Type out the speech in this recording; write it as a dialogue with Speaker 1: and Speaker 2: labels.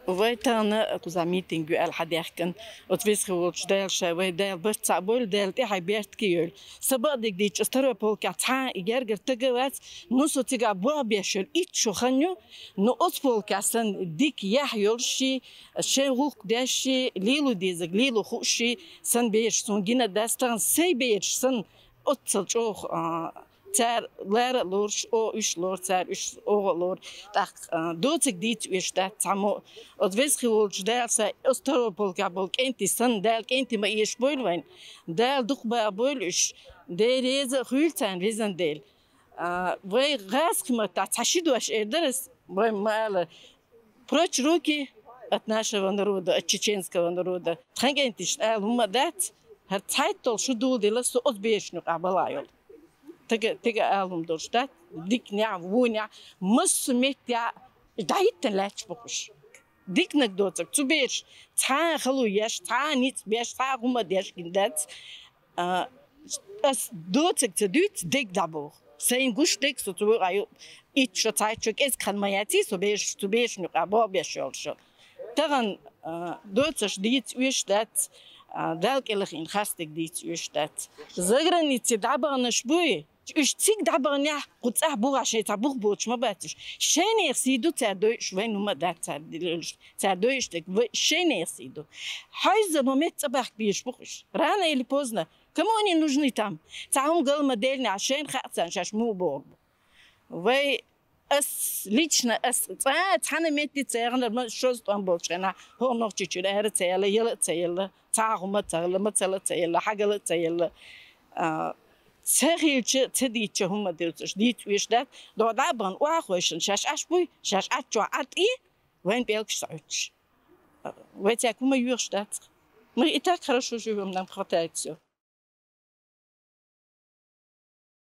Speaker 1: ويتانا كوزا ميتينج قال حد يحكن وتفيسخ وتشدال شوي دال بس تعبول دال تي حبيرت كيول سبق ديك ديش استرو بولكا تا يجرجر تجوات نص تيجا بوا بيشل إيش خنيو نقص بولكا سن ديك يحيول شي شيء داشي ليلو ديزك ليلو خوشي سن بيش سن جينا داستان سي بيش سن أتصل شوخ تر لر لورش او اش لور تر اش او لور tak dotik dit is dat samo od veschiwolch del sa ostropol kabol kenti san del kenti ma is bolwen del duch ba bolish de reze hulten wizen del ve rask ma ta tashidu ash erders ve mal proch ruki от нашего народа, от чеченского народа. Трангентиш, лумадат, her tijd al zo doelde, zo отбешнук абалайол. Тega album doorstaat, dik ja woon ja, mus met ja, dat een lijstboekjes. Dik nak doortak, zo bees, ta hallo yes, ta niet bees, ta hoe des kindet, as doortak te doet, dik dabo. Zijn goed dik zo te horen, iets wat hij chuk is kan maar ja, zo bees nu abo bees also. Daaran doortak dit is dat. Dalkelig in gastig dit is dat. Zegren niet te dabberen is boeien. Is ziek dabberen ja. Goed zeg boer als je het boer boert maar beter. Schijner zie doet zij Duits wenn nummer dat zij Duits dik. Schijner zie doet. Huizen moment tabak biesboekjes. Rana ili pozna. Кому они нужны там? Там гол модельный, а шейн хатсан шаш мубор. Вы лично цана мети церна мы что там болчена. Хо nog чуть-чуть это цела, ела цела. Царма цела, мацела цела, хагала цела. Церилче цедиче хума дилче. Дит вишдат. До дабан уахошен шаш ашбуй, шаш атчо ати. Вен белксауч. Вы так кума юрштат. Мы и так хорошо живем, нам хватает все.